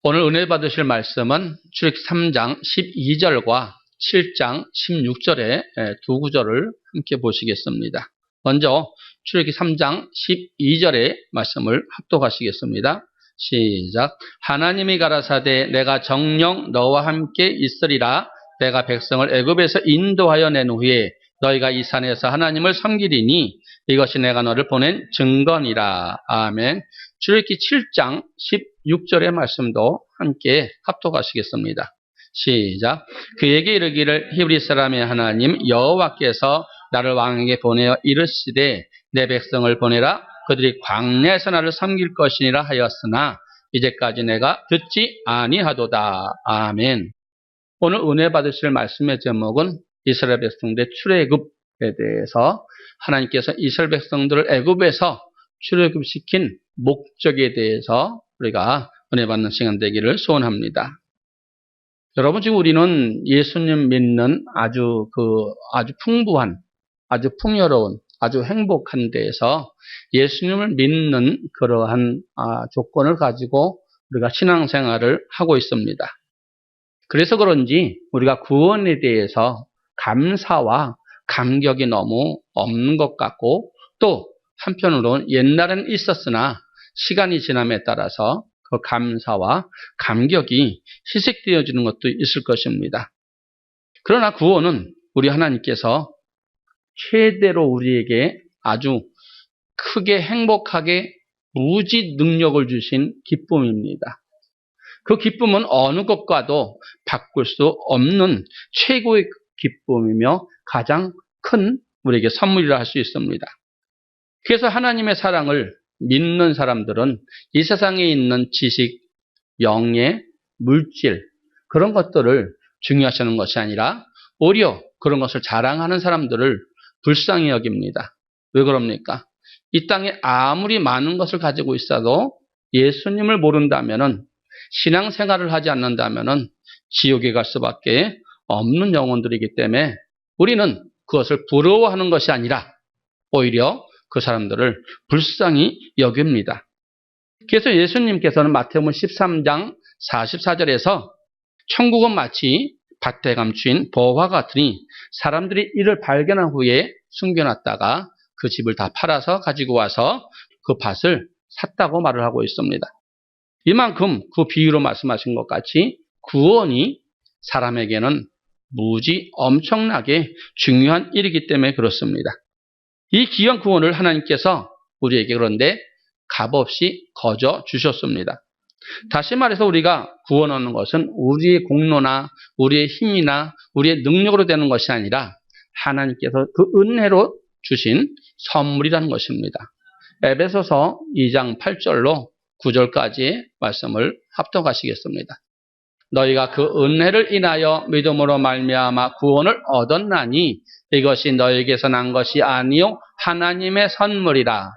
오늘 은혜 받으실 말씀은 출애굽기 3장 12절과 7장 16절의 두 구절을 함께 보시겠습니다. 먼저 출애굽기 3장 12절의 말씀을 합독하시겠습니다. 시작. 하나님이 가라사대 내가 정녕 너와 함께 있으리라. 내가 백성을 애굽에서 인도하여 낸 후에 너희가 이 산에서 하나님을 섬기리니 이것이 내가 너를 보낸 증거니라. 아멘. 출애굽기 7장 16절의 말씀도 함께 합독하시겠습니다. 시작. 그에게 이르기를 히브리 사람의 하나님 여호와께서 나를 왕에게 보내어 이르시되 내 백성을 보내라. 그들이 광야에서 나를 섬길 것이니라 하였으나 이제까지 내가 듣지 아니하도다. 아멘. 오늘 은혜 받으실 말씀의 제목은 이스라엘 백성들의 출애굽에 대해서 하나님께서 이스라엘 백성들을 애굽에서 출애굽시킨 목적에 대해서 우리가 은혜 받는 시간 되기를 소원합니다. 여러분, 지금 우리는 예수님 믿는 아주 풍부한, 아주 풍요로운, 아주 행복한 데에서 예수님을 믿는 그러한 조건을 가지고 우리가 신앙생활을 하고 있습니다. 그래서 그런지 우리가 구원에 대해서 감사와 감격이 너무 없는 것 같고, 또 한편으로는 옛날에는 있었으나 시간이 지남에 따라서 그 감사와 감격이 희색되어지는 것도 있을 것입니다. 그러나 구원은 우리 하나님께서 최대로 우리에게 아주 크게 행복하게 무지 능력을 주신 기쁨입니다. 그 기쁨은 어느 것과도 바꿀 수 없는 최고의 기쁨이며 가장 큰 우리에게 선물이라 할 수 있습니다. 그래서 하나님의 사랑을 믿는 사람들은 이 세상에 있는 지식, 영예, 물질 그런 것들을 중요하시는 것이 아니라 오히려 그런 것을 자랑하는 사람들을 불쌍히 여깁니다. 왜 그럽니까? 이 땅에 아무리 많은 것을 가지고 있어도 예수님을 모른다면은, 신앙생활을 하지 않는다면은 지옥에 갈 수밖에 없는 영혼들이기 때문에 우리는 그것을 부러워하는 것이 아니라 오히려 그 사람들을 불쌍히 여깁니다. 그래서 예수님께서는 마태복음 13장 44절에서 천국은 마치 밭에 감추인 보화 같으니 사람들이 이를 발견한 후에 숨겨놨다가 그 집을 다 팔아서 가지고 와서 그 밭을 샀다고 말을 하고 있습니다. 이만큼 그 비유로 말씀하신 것 같이 구원이 사람에게는 무지 엄청나게 중요한 일이기 때문에 그렇습니다. 이 귀한 구원을 하나님께서 우리에게 그런데 값없이 거저 주셨습니다. 다시 말해서 우리가 구원 얻는 것은 우리의 공로나 우리의 힘이나 우리의 능력으로 되는 것이 아니라 하나님께서 그 은혜로 주신 선물이라는 것입니다. 에베소서 2장 8절로 9절까지의 말씀을 합독하시겠습니다. 너희가 그 은혜를 인하여 믿음으로 말미암아 구원을 얻었나니 이것이 너희에게서 난 것이 아니요 하나님의 선물이라.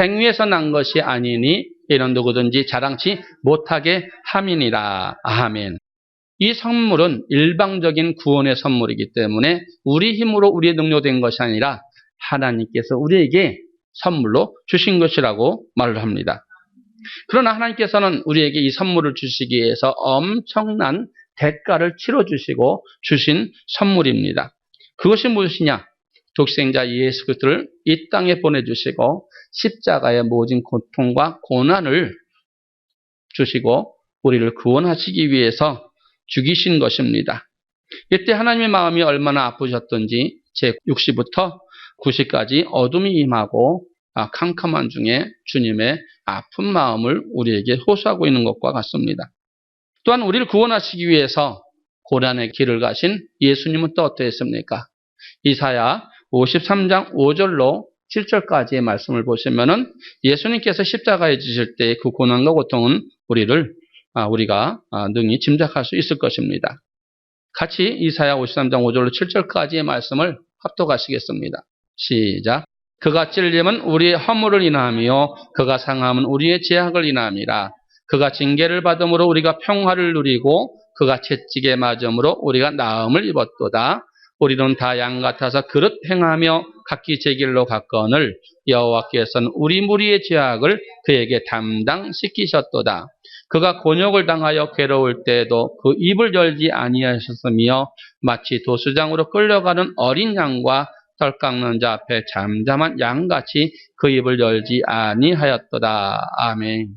행위에서 난 것이 아니니 이는 누구든지 자랑치 못하게 함이니라. 아멘. 이 선물은 일방적인 구원의 선물이기 때문에 우리 힘으로 우리의 능력으로 된 것이 아니라 하나님께서 우리에게 선물로 주신 것이라고 말을 합니다. 그러나 하나님께서는 우리에게 이 선물을 주시기 위해서 엄청난 대가를 치러주시고 주신 선물입니다. 그것이 무엇이냐? 독생자 예수 그리스도를 이 땅에 보내주시고 십자가의 모진 고통과 고난을 주시고 우리를 구원하시기 위해서 죽이신 것입니다. 이때 하나님의 마음이 얼마나 아프셨던지 제60부터 90까지 어둠이 임하고 캄캄한 중에 주님의 아픈 마음을 우리에게 호소하고 있는 것과 같습니다. 또한 우리를 구원하시기 위해서 고난의 길을 가신 예수님은 또 어떠했습니까? 이사야 53장 5절로 7절까지의 말씀을 보시면은 예수님께서 십자가에 지실 때 그 고난과 고통은 우리가 능히 짐작할 수 있을 것입니다. 같이 이사야 53장 5절로 7절까지의 말씀을 합독하시겠습니다. 시작. 그가 찔림은 우리의 허물을 인하며 그가 상함은 우리의 죄악을 인함이라. 그가 징계를 받음으로 우리가 평화를 누리고 그가 채찍에 맞음으로 우리가 나음을 입었도다. 우리는 다 양 같아서 그릇 행하며 각기 제 길로 갔거늘 여호와께서는 우리 무리의 죄악을 그에게 담당시키셨도다. 그가 곤욕을 당하여 괴로울 때에도 그 입을 열지 아니하셨으며 마치 도수장으로 끌려가는 어린 양과 털 깎는 자 앞에 잠잠한 양같이 그 입을 열지 아니하였도다. 아멘.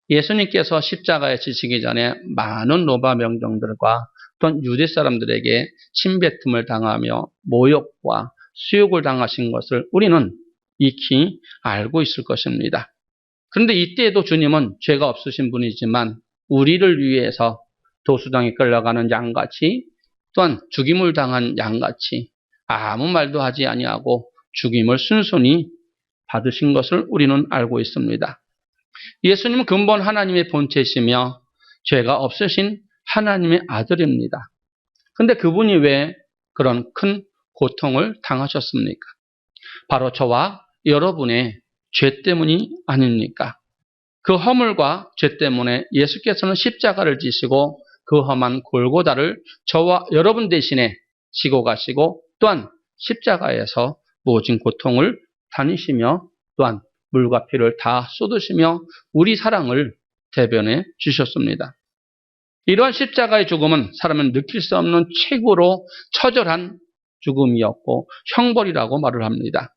예수님께서 십자가에 지시기 전에 많은 로마 명정들과 또는 유대 사람들에게 침뱉음을 당하며 모욕과 수욕을 당하신 것을 우리는 익히 알고 있을 것입니다. 그런데 이때에도 주님은 죄가 없으신 분이지만 우리를 위해서 도수장에 끌려가는 양같이 또한 죽임을 당한 양같이 아무 말도 하지 아니하고 죽임을 순순히 받으신 것을 우리는 알고 있습니다. 예수님은 근본 하나님의 본체시며 죄가 없으신 하나님의 아들입니다. 그런데 그분이 왜 그런 큰 고통을 당하셨습니까? 바로 저와 여러분의 죄 때문이 아닙니까? 그 허물과 죄 때문에 예수께서는 십자가를 지시고 그 험한 골고다를 저와 여러분 대신에 지고 가시고 또한 십자가에서 모진 고통을 다니시며 또한 물과 피를 다 쏟으시며 우리 사랑을 대변해 주셨습니다. 이러한 십자가의 죽음은 사람은 느낄 수 없는 최고로 처절한 죽음이었고 형벌이라고 말을 합니다.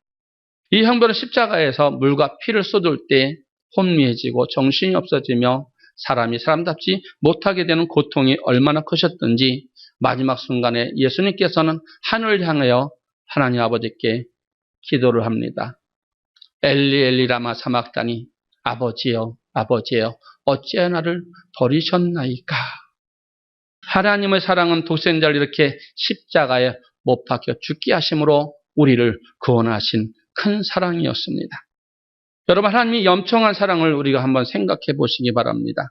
이 형벌은 십자가에서 물과 피를 쏟을 때 혼미해지고 정신이 없어지며 사람이 사람답지 못하게 되는 고통이 얼마나 크셨든지 마지막 순간에 예수님께서는 하늘을 향하여 하나님 아버지께 기도를 합니다. 엘리 엘리 라마 사막다니 아버지여 아버지여 어찌하여 나를 버리셨나이까. 하나님의 사랑은 독생자를 이렇게 십자가에 못 박혀 죽게 하심으로 우리를 구원하신 큰 사랑이었습니다. 여러분, 하나님이 엄청난 사랑을 우리가 한번 생각해 보시기 바랍니다.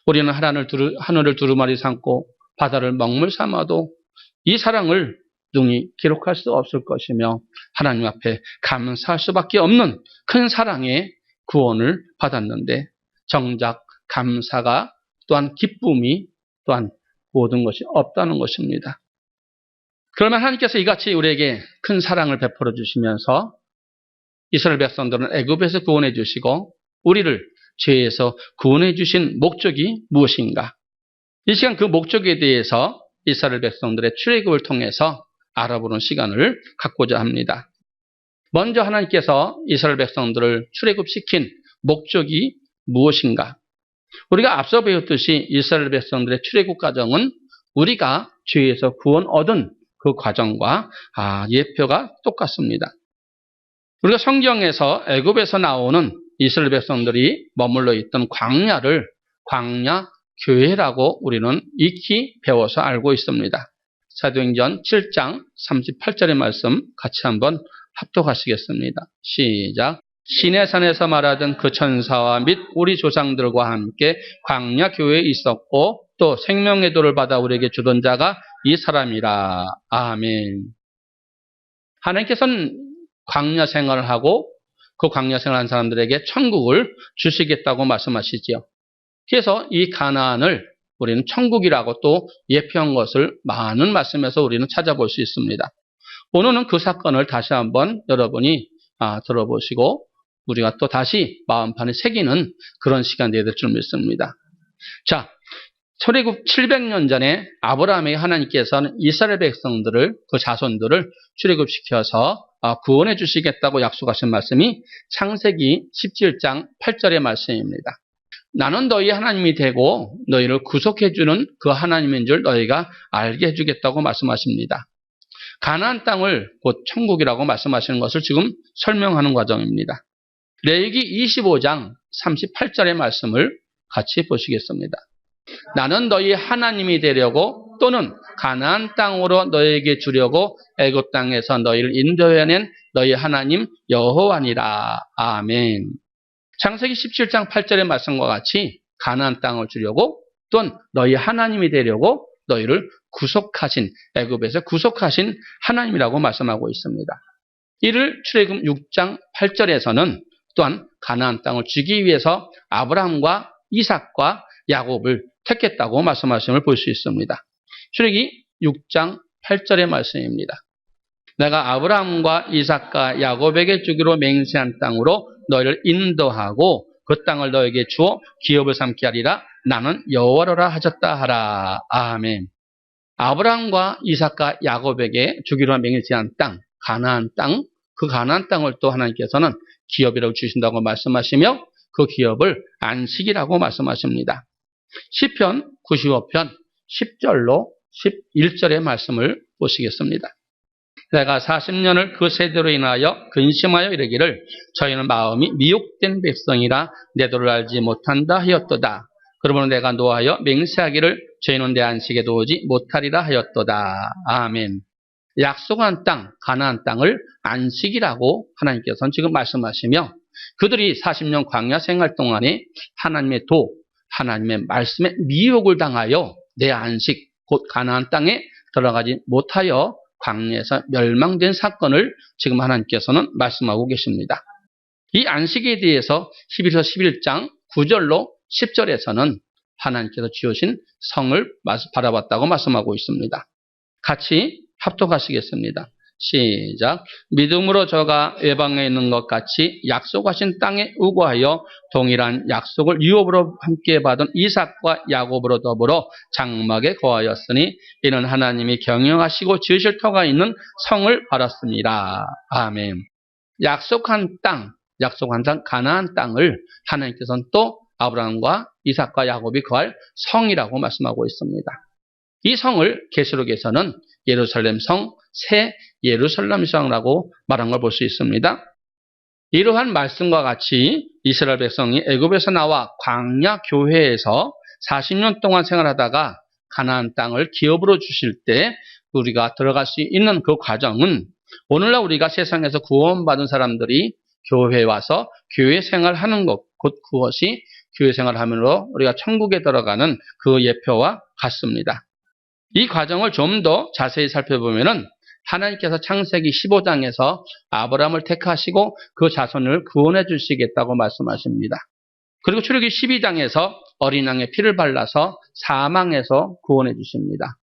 우리는 하늘을 두루마리 삼고 바다를 먹물 삼아도 이 사랑을 능히 기록할 수 없을 것이며 하나님 앞에 감사할 수밖에 없는 큰 사랑의 구원을 받았는데 정작 감사가 또한 기쁨이 또한 모든 것이 없다는 것입니다. 그러면 하나님께서 이같이 우리에게 큰 사랑을 베풀어 주시면서 이스라엘 백성들은 애굽에서 구원해 주시고 우리를 죄에서 구원해 주신 목적이 무엇인가? 이 시간 그 목적에 대해서 이스라엘 백성들의 출애굽을 통해서 알아보는 시간을 갖고자 합니다. 먼저 하나님께서 이스라엘 백성들을 출애굽시킨 목적이 무엇인가? 우리가 앞서 배웠듯이 이스라엘 백성들의 출애굽 과정은 우리가 죄에서 구원 얻은 그 과정과 예표가 똑같습니다. 우리가 성경에서 애굽에서 나오는 이스라엘 백성들이 머물러 있던 광야를 광야 교회라고 우리는 익히 배워서 알고 있습니다. 사도행전 7장 38절의 말씀 같이 한번 합독하시겠습니다. 시작. 시내산에서 말하던 그 천사와 및 우리 조상들과 함께 광야 교회에 있었고 또 생명의 도를 받아 우리에게 주던 자가 이 사람이라. 아멘. 하나님께서는 광야 생활을 하고 그 광야 생활한 사람들에게 천국을 주시겠다고 말씀하시지요. 그래서 이 가나안을 우리는 천국이라고 또 예표한 것을 많은 말씀에서 우리는 찾아볼 수 있습니다. 오늘은 그 사건을 다시 한번 여러분이 들어보시고 우리가 또 다시 마음판에 새기는 그런 시간이 될 줄 믿습니다. 자, 출애굽 700년 전에 아브라함에게 하나님께서는 이스라엘 백성들을 그 자손들을 출애굽시켜서 구원해 주시겠다고 약속하신 말씀이 창세기 17장 8절의 말씀입니다. 나는 너희 하나님이 되고 너희를 구속해주는 그 하나님인 줄 너희가 알게 해주겠다고 말씀하십니다. 가나안 땅을 곧 천국이라고 말씀하시는 것을 지금 설명하는 과정입니다. 레위기 25장 38절의 말씀을 같이 보시겠습니다. 나는 너희 하나님이 되려고 또는 가나안 땅으로 너희에게 주려고 애굽 땅에서 너희를 인도해낸 너희 하나님 여호와니라. 아멘. 창세기 17장 8절의 말씀과 같이 가나안 땅을 주려고 또는 너희 하나님이 되려고 너희를 구속하신 애굽에서 구속하신 하나님이라고 말씀하고 있습니다. 이를 출애굽 6장 8절에서는 또한 가나안 땅을 주기 위해서 아브라함과 이삭과 야곱을 택했다고 말씀하심을 볼 수 있습니다. 출애굽 6장 8절의 말씀입니다. 내가 아브라함과 이삭과 야곱에게 주기로 맹세한 땅으로 너희를 인도하고 그 땅을 너에게 주어 기업을 삼게 하리라. 나는 여호와로라 하셨다 하라. 아멘. 아브라함과 이삭과 야곱에게 주기로 맹세한 땅, 가나안 땅, 그 가나안 땅을 또 하나님께서는 기업이라고 주신다고 말씀하시며 그 기업을 안식이라고 말씀하십니다. 시편 95편 10절로 11절의 말씀을 보시겠습니다. 내가 40년을 그 세대로 인하여 근심하여 이르기를 저희는 마음이 미혹된 백성이라 내 도를 알지 못한다 하였도다. 그러므로 내가 노하여 맹세하기를 저희는 내 안식에 도우지 못하리라 하였도다. 아멘. 약속한 땅, 가나안 땅을 안식이라고 하나님께서는 지금 말씀하시며 그들이 40년 광야 생활 동안에 하나님의 도, 하나님의 말씀에 미혹을 당하여 내 안식, 곧 가나안 땅에 들어가지 못하여 광야에서 멸망된 사건을 지금 하나님께서는 말씀하고 계십니다. 이 안식에 대해서 11서 11장 9절로 10절에서는 하나님께서 지으신 성을 바라봤다고 말씀하고 있습니다. 같이 합독하시겠습니다. 시작. 믿음으로 저가 외방에 있는 것 같이 약속하신 땅에 우거하여 동일한 약속을 유업으로 함께 받은 이삭과 야곱으로 더불어 장막에 거하였으니 이는 하나님이 경영하시고 지으실 터가 있는 성을 바랐습니다. 아멘. 약속한 땅 가나안 땅을 하나님께서는 또 아브라함과 이삭과 야곱이 거할 성이라고 말씀하고 있습니다. 이 성을 계시록에서는 예루살렘 성, 새 예루살렘 성이라고 말한 걸 볼 수 있습니다. 이러한 말씀과 같이 이스라엘 백성이 애굽에서 나와 광야 교회에서 40년 동안 생활하다가 가나안 땅을 기업으로 주실 때 우리가 들어갈 수 있는 그 과정은 오늘날 우리가 세상에서 구원받은 사람들이 교회에 와서 교회 생활하는 것, 곧 그것이 교회 생활함으로 우리가 천국에 들어가는 그 예표와 같습니다. 이 과정을 좀 더 자세히 살펴보면은 하나님께서 창세기 15장에서 아브라함을 택하시고 그 자손을 구원해 주시겠다고 말씀하십니다. 그리고 출애굽기 12장에서 어린 양의 피를 발라서 사망에서 구원해 주십니다.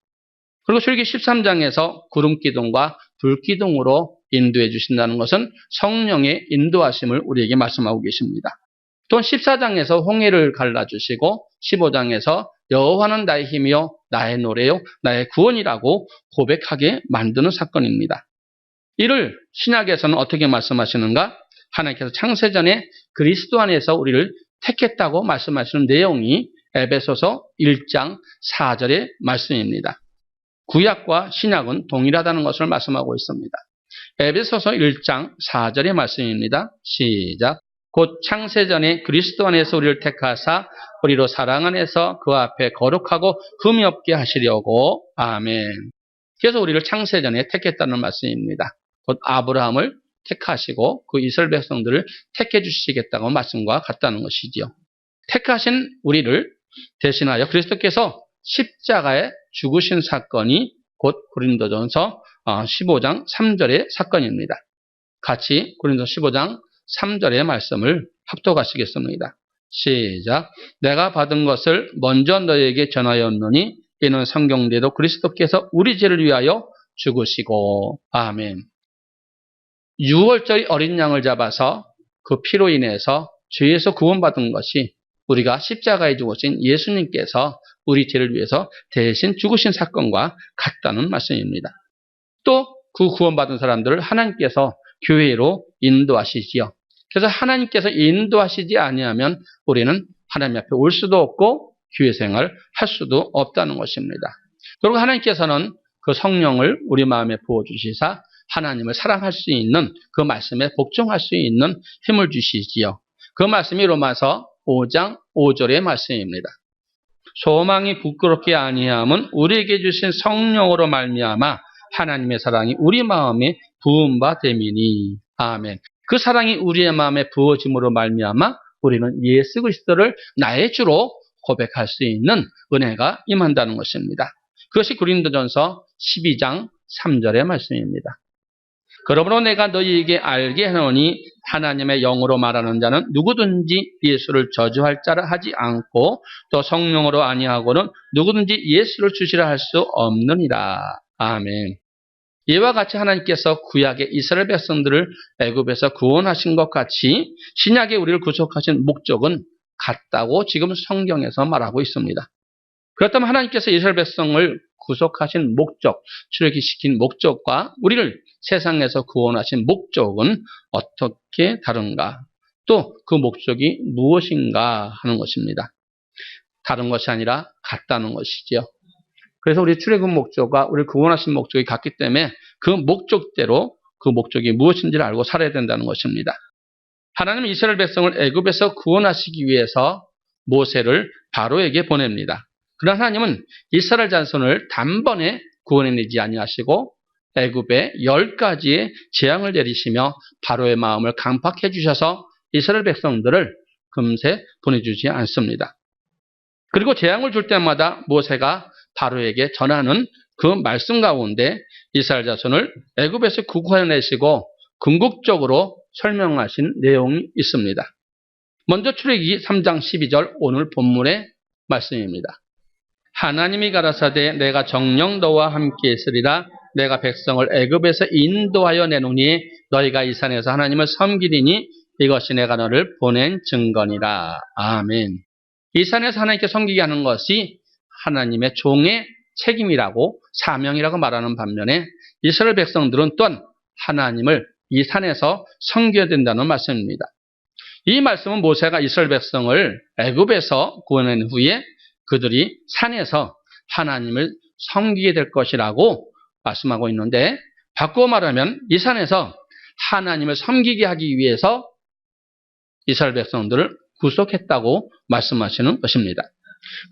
그리고 출애굽기 13장에서 구름 기둥과 불 기둥으로 인도해 주신다는 것은 성령의 인도하심을 우리에게 말씀하고 계십니다. 또 14장에서 홍해를 갈라주시고 15장에서 여호와는 나의 힘이요 나의 노래요 나의 구원이라고 고백하게 만드는 사건입니다. 이를 신약에서는 어떻게 말씀하시는가? 하나님께서 창세전에 그리스도 안에서 우리를 택했다고 말씀하시는 내용이 에베소서 1장 4절의 말씀입니다. 구약과 신약은 동일하다는 것을 말씀하고 있습니다. 에베소서 1장 4절의 말씀입니다. 시작. 곧 창세전에 그리스도 안에서 우리를 택하사 우리로 사랑 안에서 그 앞에 거룩하고 흠이 없게 하시려고. 아멘. 그래서 우리를 창세전에 택했다는 말씀입니다. 곧 아브라함을 택하시고 그 이스라엘 백성들을 택해 주시겠다고 말씀과 같다는 것이지요. 택하신 우리를 대신하여 그리스도께서 십자가에 죽으신 사건이 곧 고린도전서 15장 3절의 사건입니다. 같이 고린도전서 15장 3절의 말씀을 합독하시겠습니다. 시작. 내가 받은 것을 먼저 너희에게 전하였느니 이는 성경대로 그리스도께서 우리 죄를 위하여 죽으시고. 아멘. 6월절 어린 양을 잡아서 그 피로 인해서 죄에서 구원받은 것이 우리가 십자가에 죽으신 예수님께서 우리 죄를 위해서 대신 죽으신 사건과 같다는 말씀입니다. 또 그 구원받은 사람들을 하나님께서 교회로 인도하시지요. 그래서 하나님께서 인도하시지 아니하면 우리는 하나님 앞에 올 수도 없고 교회 생활을 할 수도 없다는 것입니다. 그리고 하나님께서는 그 성령을 우리 마음에 부어주시사 하나님을 사랑할 수 있는 그 말씀에 복종할 수 있는 힘을 주시지요. 그 말씀이 로마서 5장 5절의 말씀입니다. 소망이 부끄럽게 아니함은 우리에게 주신 성령으로 말미암아 하나님의 사랑이 우리 마음에 부은 바 됨이니. 아멘. 그 사랑이 우리의 마음에 부어짐으로 말미암아 우리는 예수 그리스도를 나의 주로 고백할 수 있는 은혜가 임한다는 것입니다. 그것이 고린도전서 12장 3절의 말씀입니다. 그러므로 내가 너희에게 알게 하노니 하나님의 영으로 말하는 자는 누구든지 예수를 저주할 자라 하지 않고 또 성령으로 아니하고는 누구든지 예수를 주시라 할 수 없느니라. 아멘. 이와 같이 하나님께서 구약의 이스라엘 백성들을 애굽에서 구원하신 것 같이 신약의 우리를 구속하신 목적은 같다고 지금 성경에서 말하고 있습니다. 그렇다면 하나님께서 이스라엘 백성을 구속하신 목적, 출애굽시킨 목적과 우리를 세상에서 구원하신 목적은 어떻게 다른가? 또 그 목적이 무엇인가 하는 것입니다. 다른 것이 아니라 같다는 것이죠. 그래서 우리 출애굽 목적과 우리 구원하신 목적이 같기 때문에 그 목적대로 그 목적이 무엇인지를 알고 살아야 된다는 것입니다. 하나님은 이스라엘 백성을 애굽에서 구원하시기 위해서 모세를 바로에게 보냅니다. 그러나 하나님은 이스라엘 자손을 단번에 구원해내지 아니하시고 애굽에 10가지의 재앙을 내리시며 바로의 마음을 강팍해 주셔서 이스라엘 백성들을 금세 보내주지 않습니다. 그리고 재앙을 줄 때마다 모세가 바로에게 전하는 그 말씀 가운데 이스라엘 자손을 애굽에서 구원해내시고 궁극적으로 설명하신 내용이 있습니다. 먼저 출애굽기 3장 12절 오늘 본문의 말씀입니다. 하나님이 가라사대 내가 정녕 너와 함께 있으리라 내가 백성을 애굽에서 인도하여 내노니 너희가 이 산에서 하나님을 섬기리니 이것이 내가 너를 보낸 증거니라. 아멘. 이 산에서 하나님께 섬기게 하는 것이 하나님의 종의 책임이라고 사명이라고 말하는 반면에 이스라엘 백성들은 또한 하나님을 이 산에서 섬겨야 된다는 말씀입니다. 이 말씀은 모세가 이스라엘 백성을 애굽에서 구원한 후에 그들이 산에서 하나님을 섬기게 될 것이라고 말씀하고 있는데 바꾸어 말하면 이 산에서 하나님을 섬기게 하기 위해서 이스라엘 백성들을 구속했다고 말씀하시는 것입니다.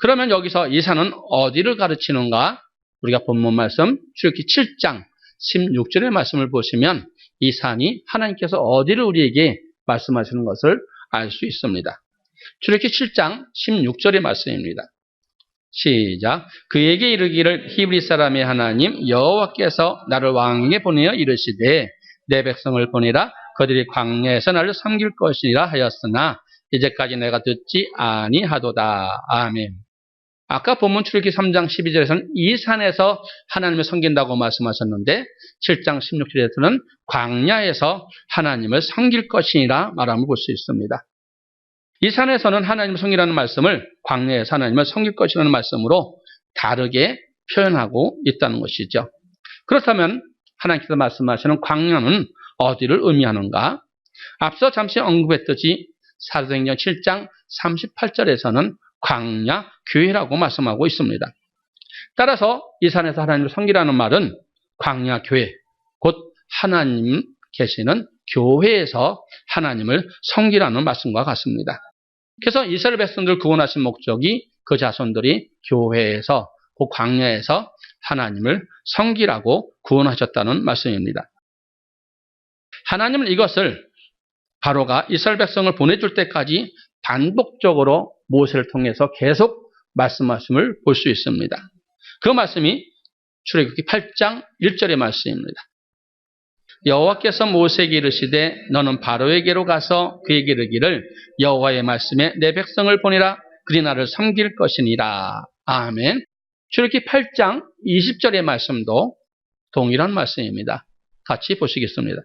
그러면 여기서 이 산은 어디를 가르치는가? 우리가 본문 말씀 출애굽기 7장 16절의 말씀을 보시면 이 산이 하나님께서 어디를 우리에게 말씀하시는 것을 알 수 있습니다. 출애굽기 7장 16절의 말씀입니다. 시작. 그에게 이르기를 히브리 사람의 하나님 여호와께서 나를 왕에게 보내어 이르시되 내 백성을 보내라 그들이 광야에서 나를 섬길 것이라 하였으나 이제까지 내가 듣지 아니하도다. 아멘. 아까 본문 출애굽기 3장 12절에서는 이 산에서 하나님을 섬긴다고 말씀하셨는데 7장 16절에서는 광야에서 하나님을 섬길 것이라 말함을 볼 수 있습니다. 이 산에서는 하나님을 섬기라는 말씀을 광야에서 하나님을 섬길 것이라는 말씀으로 다르게 표현하고 있다는 것이죠. 그렇다면 하나님께서 말씀하시는 광야는 어디를 의미하는가? 앞서 잠시 언급했듯이 사도행전 7장 38절에서는 광야 교회라고 말씀하고 있습니다. 따라서 이 산에서 하나님을 섬기라는 말은 광야 교회, 곧 하나님 계시는 교회에서 하나님을 섬기라는 말씀과 같습니다. 그래서 이스라엘 백성들 구원하신 목적이 그 자손들이 교회에서, 그 광야에서 하나님을 섬기라고 구원하셨다는 말씀입니다. 하나님은 이것을 바로가 이스라엘 백성을 보내줄 때까지 반복적으로 모세를 통해서 계속 말씀하심을 볼 수 있습니다. 그 말씀이 출애굽기 8장 1절의 말씀입니다. 여호와께서 모세에게 이르시되 너는 바로에게로 가서 그에게 이르기를 여호와의 말씀에 내 백성을 보내라 그리 나를 섬길 것이니라. 아멘. 출애굽기 8장 20절의 말씀도 동일한 말씀입니다. 같이 보시겠습니다.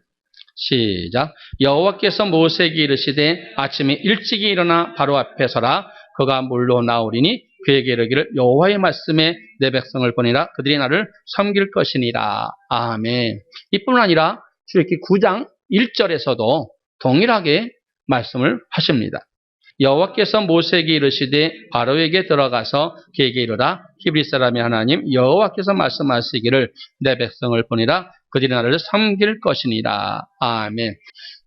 시작. 여호와께서 모세에게 이르시되 아침에 일찍이 일어나 바로 앞에 서라 그가 물로 나오리니 그에게 이르기를 여호와의 말씀에 내 백성을 보내라 그들이 나를 섬길 것이니라. 아멘. 이뿐 아니라 출애굽기 9장 1절에서도 동일하게 말씀을 하십니다. 여호와께서 모세에게 이르시되 바로에게 들어가서 그에게 이르라 히브리 사람의 하나님 여호와께서 말씀하시기를 내 백성을 보내라 그들이 나를 섬길 것이니라. 아멘.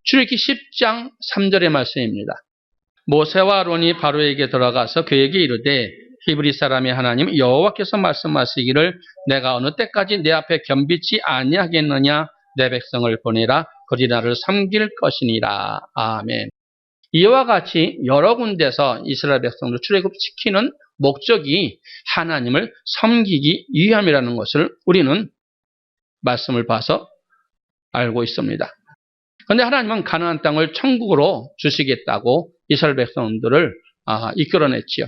출애굽기 10장 3절의 말씀입니다. 모세와 아론이 바로에게 들어가서 그에게 이르되 히브리 사람의 하나님 여호와께서 말씀하시기를 내가 어느 때까지 내 앞에 겸비치 아니하겠느냐 내 백성을 보내라 그들이 나를 섬길 것이니라. 아멘. 이와 같이 여러 군데서 이스라엘 백성을 출애굽시키는 목적이 하나님을 섬기기 위함이라는 것을 우리는 말씀을 봐서 알고 있습니다. 그런데 하나님은 가나안 땅을 천국으로 주시겠다고 이스라엘 백성들을 이끌어냈지요.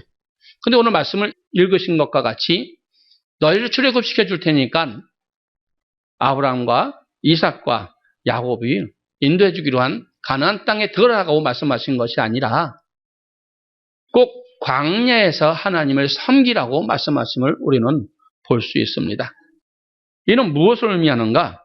그런데 오늘 말씀을 읽으신 것과 같이 너희를 출애굽시켜 줄 테니까 아브라함과 이삭과 야곱이 인도해 주기로 한 가나안 땅에 들어가고 말씀하신 것이 아니라 꼭 광야에서 하나님을 섬기라고 말씀하심을 우리는 볼 수 있습니다. 이는 무엇을 의미하는가?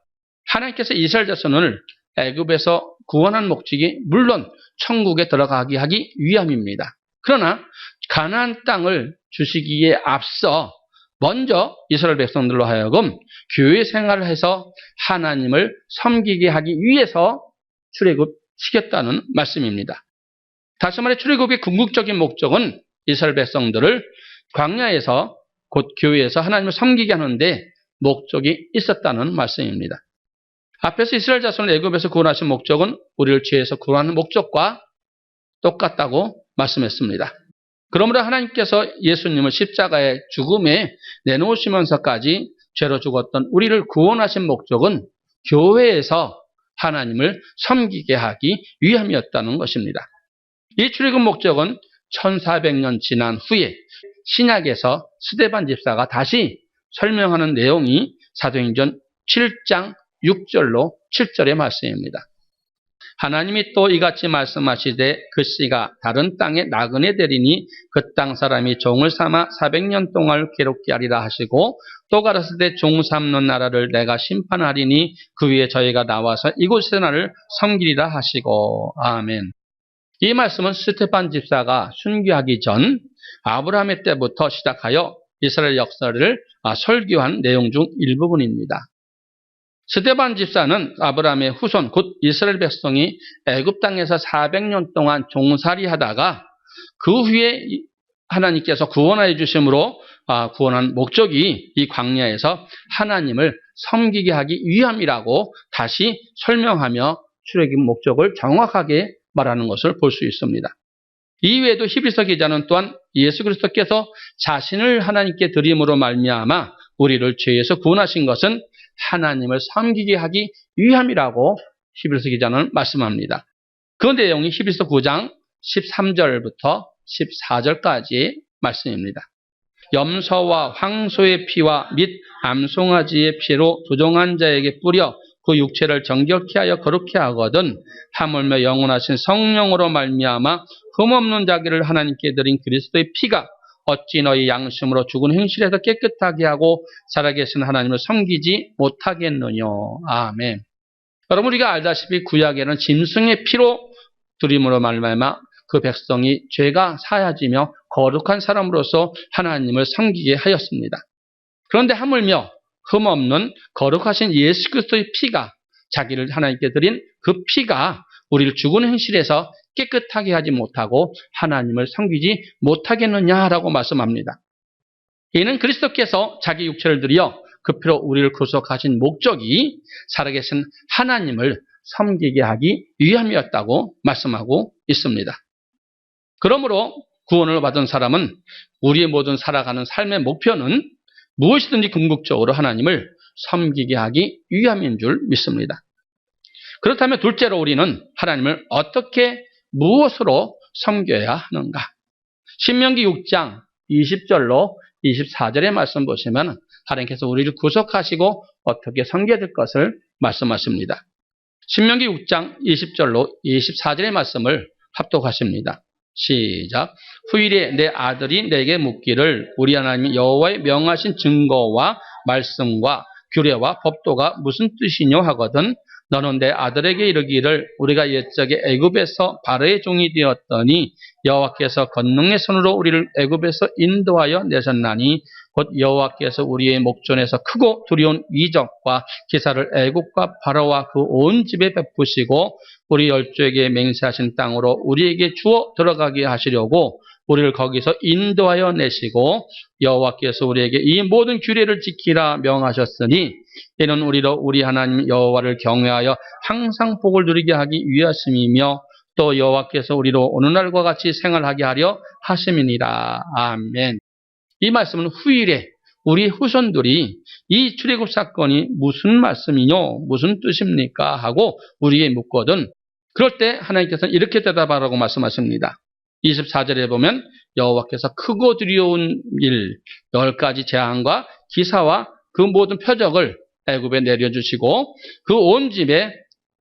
하나님께서 이스라엘 자손을 애굽에서 구원한 목적이 물론 천국에 들어가게 하기 위함입니다. 그러나 가나안 땅을 주시기에 앞서 먼저 이스라엘 백성들로 하여금 교회 생활을 해서 하나님을 섬기게 하기 위해서 출애굽시켰다는 말씀입니다. 다시 말해 출애굽의 궁극적인 목적은 이스라엘 백성들을 광야에서 곧 교회에서 하나님을 섬기게 하는데 목적이 있었다는 말씀입니다. 앞에서 이스라엘 자손을 애굽에서 구원하신 목적은 우리를 죄에서 구원하는 목적과 똑같다고 말씀했습니다. 그러므로 하나님께서 예수님을 십자가의 죽음에 내놓으시면서까지 죄로 죽었던 우리를 구원하신 목적은 교회에서 하나님을 섬기게 하기 위함이었다는 것입니다. 이 출애굽 목적은 1400년 지난 후에 신약에서 스데반 집사가 다시 설명하는 내용이 사도행전 7장 6절로 7절의 말씀입니다. 하나님이 또 이같이 말씀하시되 그 씨가 다른 땅에 나그네 되리니 그 땅 사람이 종을 삼아 400년 동안 괴롭게 하리라 하시고 또 가라사대 종 삼는 나라를 내가 심판하리니 그 위에 저희가 나와서 이곳에서 나를 섬기리라 하시고 아멘. 이 말씀은 스데반 집사가 순교하기 전 아브라함의 때부터 시작하여 이스라엘 역사를 설교한 내용 중 일부분입니다. 스데반 집사는 아브라함의 후손 곧 이스라엘 백성이 애굽 땅에서 400년 동안 종살이하다가 그 후에 하나님께서 구원하여 주심으로 구원한 목적이 이 광야에서 하나님을 섬기게 하기 위함이라고 다시 설명하며 출애굽 목적을 정확하게 말하는 것을 볼 수 있습니다. 이외에도 히브리서 기자는 또한 예수 그리스도께서 자신을 하나님께 드림으로 말미암아 우리를 죄에서 구원하신 것은 하나님을 섬기게 하기 위함이라고 히브리서 기자는 말씀합니다. 그 내용이 히브리서 9장 13절부터 14절까지의 말씀입니다. 염소와 황소의 피와 및 암송아지의 피로 부정한 자에게 뿌려 그 육체를 정결케 하여 거룩케 하거든 하물며 영원하신 성령으로 말미암아 흠없는 자기를 하나님께 드린 그리스도의 피가 어찌 너희 양심으로 죽은 행실에서 깨끗하게 하고 살아계신 하나님을 섬기지 못하겠느냐. 아멘. 여러분 우리가 알다시피 구약에는 짐승의 피로 드림으로 말미암아 그 백성이 죄가 사하지며 거룩한 사람으로서 하나님을 섬기게 하였습니다. 그런데 하물며 흠없는 거룩하신 예수 그리스도의 피가 자기를 하나님께 드린 그 피가 우리를 죽은 행실에서 깨끗하게 하지 못하고 하나님을 섬기지 못하겠느냐라고 말씀합니다. 이는 그리스도께서 자기 육체를 들여 그 피로 우리를 구속하신 목적이 살아계신 하나님을 섬기게 하기 위함이었다고 말씀하고 있습니다. 그러므로 구원을 받은 사람은 우리의 모든 살아가는 삶의 목표는 무엇이든지 궁극적으로 하나님을 섬기게 하기 위함인 줄 믿습니다. 그렇다면 둘째로 우리는 하나님을 어떻게 무엇으로 섬겨야 하는가? 신명기 6장 20절로 24절의 말씀 보시면 하나님께서 우리를 구속하시고 어떻게 섬겨야 될 것을 말씀하십니다. 신명기 6장 20절로 24절의 말씀을 합독하십니다. 시작. 후일에 내 아들이 내게 묻기를 우리 하나님 여호와의 명하신 증거와 말씀과 규례와 법도가 무슨 뜻이뇨 하거든 너는 내 아들에게 이르기를 우리가 옛적에 애굽에서 바로의 종이 되었더니 여호와께서 권능의 손으로 우리를 애굽에서 인도하여 내셨나니 곧 여호와께서 우리의 목전에서 크고 두려운 이적과 기사를 애굽과 바로와 그 온 집에 베푸시고 우리 열조에게 맹세하신 땅으로 우리에게 주어 들어가게 하시려고 우리를 거기서 인도하여 내시고 여호와께서 우리에게 이 모든 규례를 지키라 명하셨으니 이는 우리로 우리 하나님 여호와를 경외하여 항상 복을 누리게 하기 위하심이며 또 여호와께서 우리로 오느 날과 같이 생활하게 하려 하심이니라. 아멘. 이 말씀은 후일에 우리 후손들이 이 출애굽 사건이 무슨 말씀이뇨? 무슨 뜻입니까? 하고 우리에게 묻거든 그럴 때 하나님께서는 이렇게 대답하라고 말씀하십니다. 24절에 보면 여호와께서 크고 두려운 일 10가지 재앙과 기사와 그 모든 표적을 애굽에 내려주시고 그 온 집에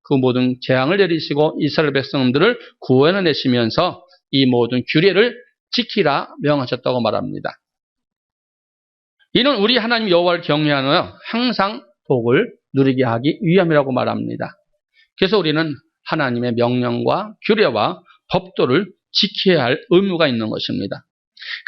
그 모든 재앙을 내리시고 이스라엘 백성들을 구원해내시면서 이 모든 규례를 지키라 명하셨다고 말합니다. 이는 우리 하나님 여호와를 경외하여 항상 복을 누리게 하기 위함이라고 말합니다. 그래서 우리는 하나님의 명령과 규례와 법도를 지켜야 할 의무가 있는 것입니다.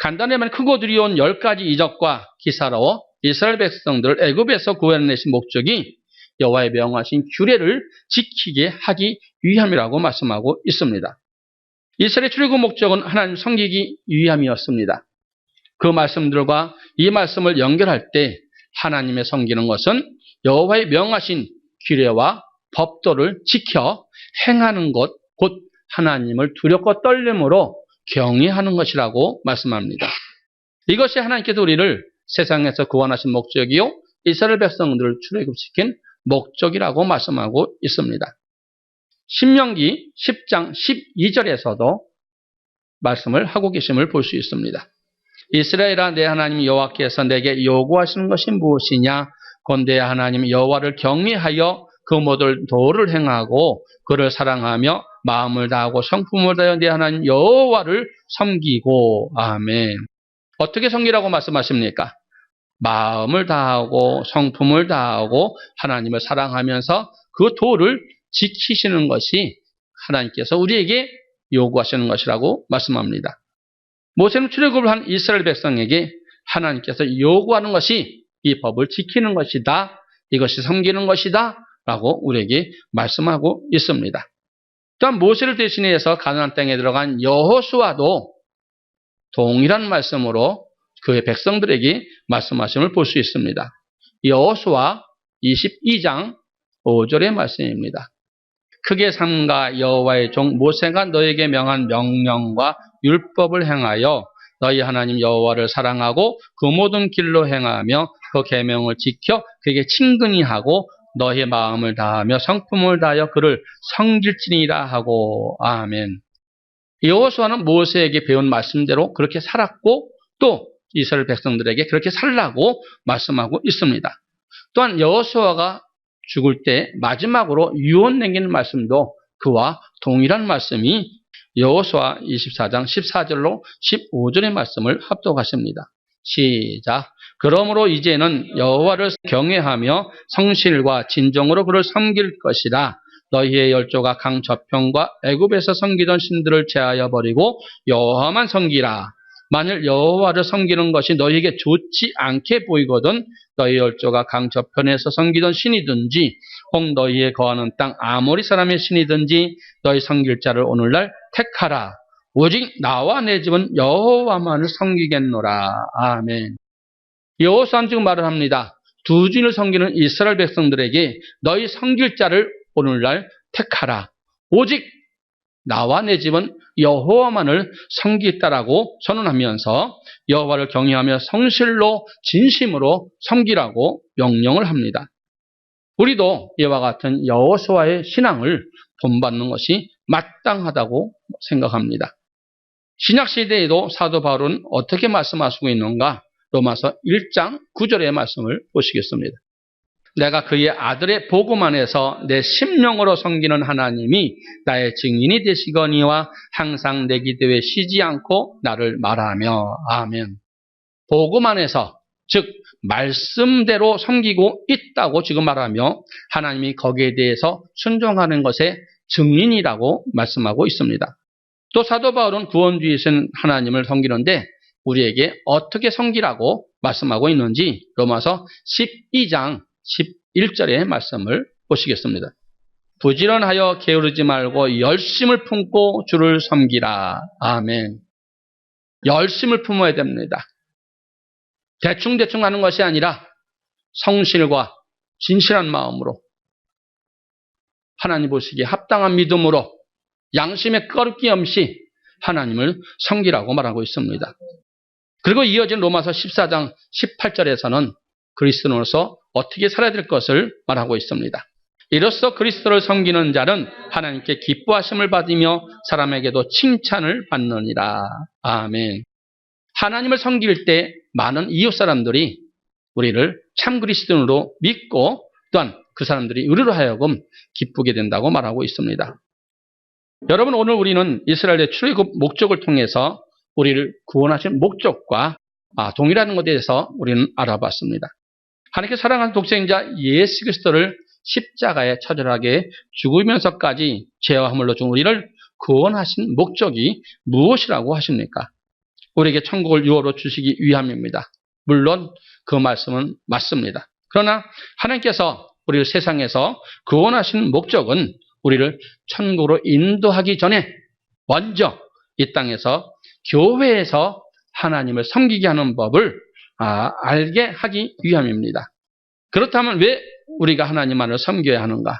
간단히 말하면 크고 두려운 10가지 이적과 기사로 이스라엘 백성들을 애굽에서 구원해내신 목적이 여호와의 명하신 규례를 지키게 하기 위함이라고 말씀하고 있습니다. 이스라엘 출애굽 목적은 하나님 섬기기 위함이었습니다. 그 말씀들과 이 말씀을 연결할 때 하나님의 섬기는 것은 여호와의 명하신 규례와 법도를 지켜 행하는 것, 곧 하나님을 두렵고 떨림으로 경외하는 것이라고 말씀합니다. 이것이 하나님께서 우리를 세상에서 구원하신 목적이요 이스라엘 백성들을 출애굽시킨 목적이라고 말씀하고 있습니다. 신명기 10장 12절에서도 말씀을 하고 계심을 볼 수 있습니다. 이스라엘아 내 하나님 여호와께서 내게 요구하시는 것이 무엇이냐? 곧 내 하나님 여호와를 경외하여 그 모든 도를 행하고 그를 사랑하며 마음을 다하고 성품을 다하여 내 하나님 여호와를 섬기고. 아멘. 어떻게 섬기라고 말씀하십니까? 마음을 다하고 성품을 다하고 하나님을 사랑하면서 그 도를 지키시는 것이 하나님께서 우리에게 요구하시는 것이라고 말씀합니다. 모세는 출애굽을 한 이스라엘 백성에게 하나님께서 요구하는 것이 이 법을 지키는 것이다. 이것이 섬기는 것이다. 라고 우리에게 말씀하고 있습니다. 또한 모세를 대신해서 가나안 땅에 들어간 여호수아도 동일한 말씀으로 그의 백성들에게 말씀하심을 볼 수 있습니다. 여호수아 22장 5절의 말씀입니다. 크게 삼가 여호와의 종 모세가 너에게 명한 명령과 율법을 행하여 너희 하나님 여호와를 사랑하고 그 모든 길로 행하며 그 계명을 지켜 그에게 친근히 하고 너희 마음을 다하며 성품을 다하여 그를 섬길지니라 하고. 아멘. 여호수아는 모세에게 배운 말씀대로 그렇게 살았고 또 이스라엘 백성들에게 그렇게 살라고 말씀하고 있습니다. 또한 여호수아가 죽을 때 마지막으로 유언 남기는 말씀도 그와 동일한 말씀이 여호수아 24장 14절로 15절의 말씀을 합독하십니다. 시작. 그러므로 이제는 여호와를 경외하며 성실과 진정으로 그를 섬길 것이라. 너희의 열조가 강 저편과 애굽에서 섬기던 신들을 제하여 버리고 여호와만 섬기라. 만일 여호와를 섬기는 것이 너희에게 좋지 않게 보이거든 너희 열조가 강 저편에서 섬기던 신이든지 혹 너희의 거하는 땅 아모리 사람의 신이든지 너희 섬길 자를 오늘날 택하라. 오직 나와 내 집은 여호와만을 섬기겠노라. 아멘. 여호수아는 지금 말을 합니다. 두 주인을 섬기는 이스라엘 백성들에게 너희 섬길 자를 오늘날 택하라. 오직 나와 내 집은 여호와만을 섬기겠다라고 선언하면서 여호와를 경외하며 성실로 진심으로 섬기라고 명령을 합니다. 우리도 이와 같은 여호수아의 신앙을 본받는 것이 마땅하다고 생각합니다. 신약 시대에도 사도 바울은 어떻게 말씀하시고 있는가? 로마서 1장 9절의 말씀을 보시겠습니다. 내가 그의 아들의 복음 안에서 내 심령으로 섬기는 하나님이 나의 증인이 되시거니와 항상 내 기도에 쉬지 않고 나를 말하며. 아멘. 복음 안에서 즉 말씀대로 섬기고 있다고 지금 말하며 하나님이 거기에 대해서 순종하는 것의 증인이라고 말씀하고 있습니다. 또 사도 바울은 구원주이신 하나님을 섬기는데 우리에게 어떻게 섬기라고 말씀하고 있는지 로마서 12장 11절의 말씀을 보시겠습니다. 부지런하여 게으르지 말고 열심을 품고 주를 섬기라. 아멘. 열심을 품어야 됩니다. 대충대충 하는 것이 아니라 성실과 진실한 마음으로 하나님 보시기에 합당한 믿음으로 양심의 꺼리낌 없이 하나님을 섬기라고 말하고 있습니다. 그리고 이어진 로마서 14장 18절에서는 그리스도로서 어떻게 살아야 될 것을 말하고 있습니다. 이로써 그리스도를 섬기는 자는 하나님께 기뻐하심을 받으며 사람에게도 칭찬을 받느니라. 아멘. 하나님을 섬길 때 많은 이웃 사람들이 우리를 참 그리스도인으로 믿고 또한 그 사람들이 우리로 하여금 기쁘게 된다고 말하고 있습니다. 여러분, 오늘 우리는 이스라엘의 출애굽 목적을 통해서 우리를 구원하신 목적과 동일한 것에 대해서 우리는 알아봤습니다. 하나님께 사랑하는 독생자 예수 그리스도를 십자가에 처절하게 죽으면서까지 죄와 허물로 죽은 우리를 구원하신 목적이 무엇이라고 하십니까? 우리에게 천국을 유업으로 주시기 위함입니다. 물론 그 말씀은 맞습니다. 그러나 하나님께서 우리를 세상에서 구원하신 목적은 우리를 천국으로 인도하기 전에 먼저 이 땅에서 교회에서 하나님을 섬기게 하는 법을 알게 하기 위함입니다. 그렇다면 왜 우리가 하나님만을 섬겨야 하는가?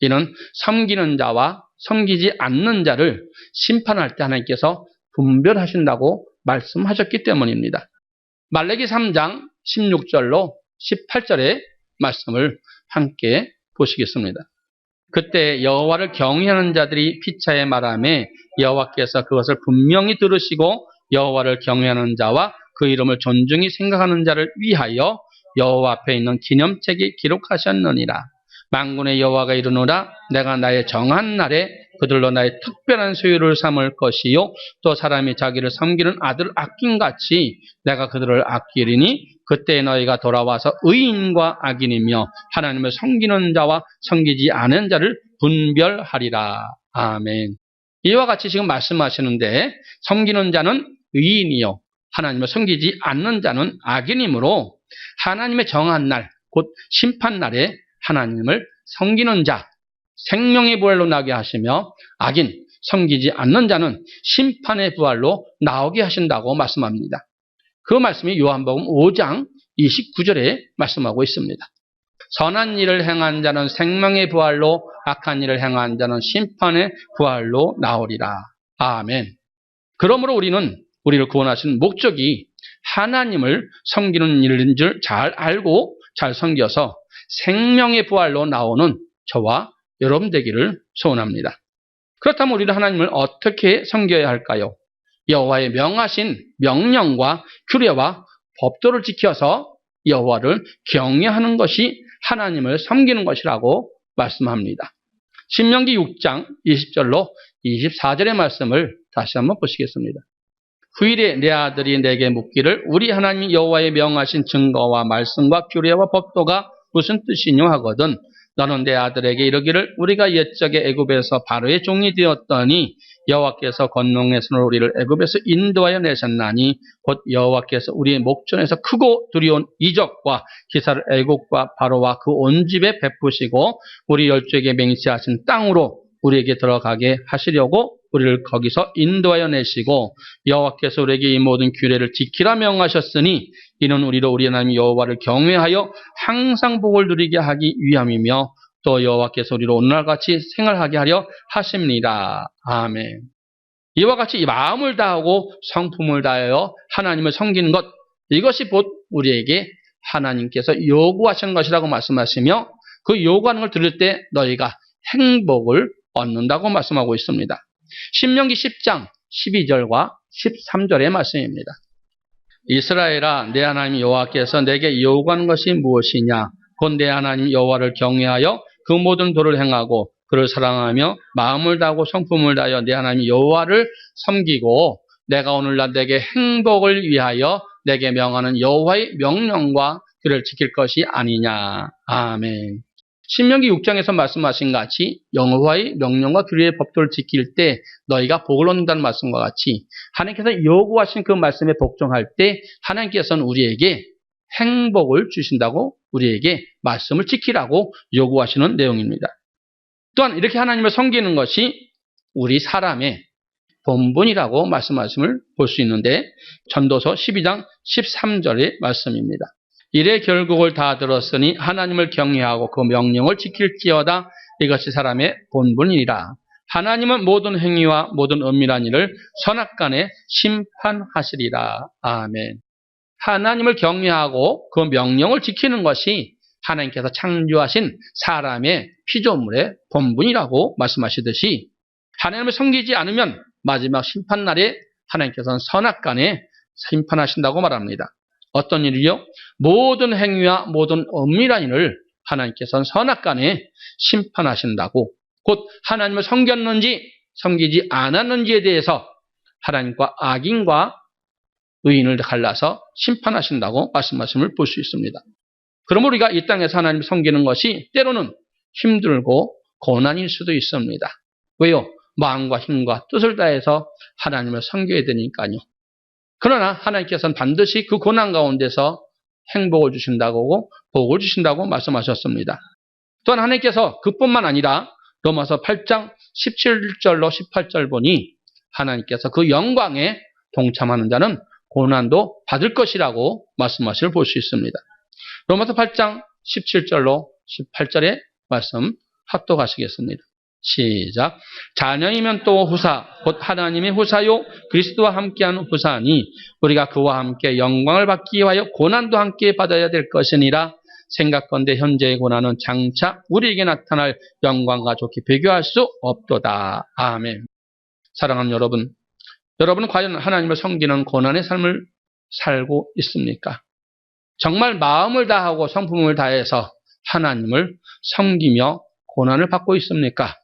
이는 섬기는 자와 섬기지 않는 자를 심판할 때 하나님께서 분별하신다고 말씀하셨기 때문입니다. 말라기 3장 16절로 18절의 말씀을 함께 보시겠습니다. 그때 여호와를 경외하는 자들이 피차에 말하며 여호와께서 그것을 분명히 들으시고 여호와를 경외하는 자와 그 이름을 존중히 생각하는 자를 위하여 여호와 앞에 있는 기념책에 기록하셨느니라. 만군의 여호와가 이르노라. 내가 나의 정한 날에 그들로 나의 특별한 소유를 삼을 것이요 또 사람이 자기를 섬기는 아들을 아낀같이 내가 그들을 아끼리니 그때 너희가 돌아와서 의인과 악인이며 하나님을 섬기는 자와 섬기지 않은 자를 분별하리라. 아멘. 이와 같이 지금 말씀하시는데 섬기는 자는 의인이요 하나님을 섬기지 않는 자는 악인이므로 하나님의 정한 날, 곧 심판날에 하나님을 섬기는 자, 생명의 부활로 나게 하시며 악인, 섬기지 않는 자는 심판의 부활로 나오게 하신다고 말씀합니다. 그 말씀이 요한복음 5장 29절에 말씀하고 있습니다. 선한 일을 행한 자는 생명의 부활로, 악한 일을 행한 자는 심판의 부활로 나오리라. 아멘. 그러므로 우리를 구원하신 목적이 하나님을 섬기는 일인 줄 잘 알고 잘 섬겨서 생명의 부활로 나오는 저와 여러분 되기를 소원합니다. 그렇다면 우리는 하나님을 어떻게 섬겨야 할까요? 여호와의 명하신 명령과 규례와 법도를 지켜서 여호와를 경외하는 것이 하나님을 섬기는 것이라고 말씀합니다. 신명기 6장 20절로 24절의 말씀을 다시 한번 보시겠습니다. 후일에 내 아들이 내게 묻기를 우리 하나님 여호와의 명하신 증거와 말씀과 규례와 법도가 무슨 뜻이뇨 하거든 너는 내 아들에게 이르기를 우리가 옛적에 애굽에서 바로의 종이 되었더니 여호와께서 권능의 손으로 우리를 애굽에서 인도하여 내셨나니 곧 여호와께서 우리의 목전에서 크고 두려운 이적과 기사를 애굽과 바로와 그 온 집에 베푸시고 우리 열조에게 맹세하신 땅으로 우리에게 들어가게 하시려고 우리를 거기서 인도하여 내시고 여호와께서 우리에게 이 모든 규례를 지키라 명하셨으니 이는 우리로 우리 하나님 여호와를 경외하여 항상 복을 누리게 하기 위함이며 또 여호와께서 우리로 오늘날같이 생활하게 하려 하십니다. 아멘. 이와 같이 마음을 다하고 성품을 다하여 하나님을 섬기는 것, 이것이 곧 우리에게 하나님께서 요구하시는 것이라고 말씀하시며 그 요구하는 걸 들을 때 너희가 행복을 얻는다고 말씀하고 있습니다. 신명기 10장 12절과 13절의 말씀입니다. 이스라엘아 내 하나님 여호와께서 내게 요구하는 것이 무엇이냐 곧 내 하나님 여호와를 경외하여 그 모든 도를 행하고 그를 사랑하며 마음을 다하고 성품을 다하여 내 하나님 여호와를 섬기고 내가 오늘날 내게 행복을 위하여 내게 명하는 여호와의 명령과 그를 지킬 것이 아니냐. 아멘. 신명기 6장에서 말씀하신 같이 여호와의 명령과 규례의 법도를 지킬 때 너희가 복을 얻는다는 말씀과 같이 하나님께서 요구하신 그 말씀에 복종할 때 하나님께서는 우리에게 행복을 주신다고 우리에게 말씀을 지키라고 요구하시는 내용입니다. 또한 이렇게 하나님을 섬기는 것이 우리 사람의 본분이라고 말씀하심을 볼 수 있는데 전도서 12장 13절의 말씀입니다. 이래 결국을 다 들었으니 하나님을 경외하고 그 명령을 지킬지어다 이것이 사람의 본분이니라. 하나님은 모든 행위와 모든 은밀한 일을 선악간에 심판하시리라. 아멘. 하나님을 경외하고 그 명령을 지키는 것이 하나님께서 창조하신 사람의 피조물의 본분이라고 말씀하시듯이 하나님을 섬기지 않으면 마지막 심판날에 하나님께서는 선악간에 심판하신다고 말합니다. 어떤 일이요? 모든 행위와 모든 은밀한 일을 하나님께서는 선악간에 심판하신다고, 곧 하나님을 섬겼는지 섬기지 않았는지에 대해서 하나님과 악인과 의인을 갈라서 심판하신다고 말씀하심을 볼 수 있습니다. 그럼 우리가 이 땅에서 하나님을 섬기는 것이 때로는 힘들고 고난일 수도 있습니다. 왜요? 마음과 힘과 뜻을 다해서 하나님을 섬겨야 되니까요. 그러나 하나님께서는 반드시 그 고난 가운데서 행복을 주신다고, 복을 주신다고 말씀하셨습니다. 또한 하나님께서 그뿐만 아니라 로마서 8장 17절로 18절 보니 하나님께서 그 영광에 동참하는 자는 고난도 받을 것이라고 말씀하시를 볼 수 있습니다. 로마서 8장 17절로 18절의 말씀 합독하시겠습니다. 시작. 자녀이면 또 후사, 곧 하나님의 후사요 그리스도와 함께하는 후사니 우리가 그와 함께 영광을 받기 위하여 고난도 함께 받아야 될 것이니라. 생각건대 현재의 고난은 장차 우리에게 나타날 영광과 좋게 비교할 수 없도다. 아멘. 사랑하는 여러분, 여러분은 과연 하나님을 섬기는 고난의 삶을 살고 있습니까? 정말 마음을 다하고 성품을 다해서 하나님을 섬기며 고난을 받고 있습니까?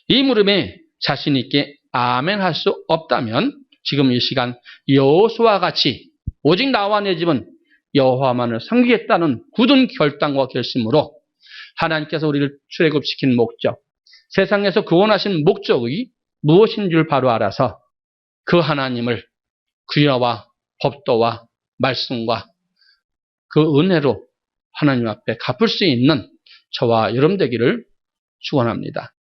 이 물음에 자신 있게 아멘 할 수 없다면 지금 이 시간 여호수아와 같이 오직 나와 내 집은 여호와만을 섬기겠다는 굳은 결단과 결심으로 하나님께서 우리를 출애굽시킨 목적, 세상에서 구원하신 목적이 무엇인 줄 바로 알아서 그 하나님을 규례와 법도와 말씀과 그 은혜로 하나님 앞에 갚을 수 있는 저와 여러분 되기를 축원합니다.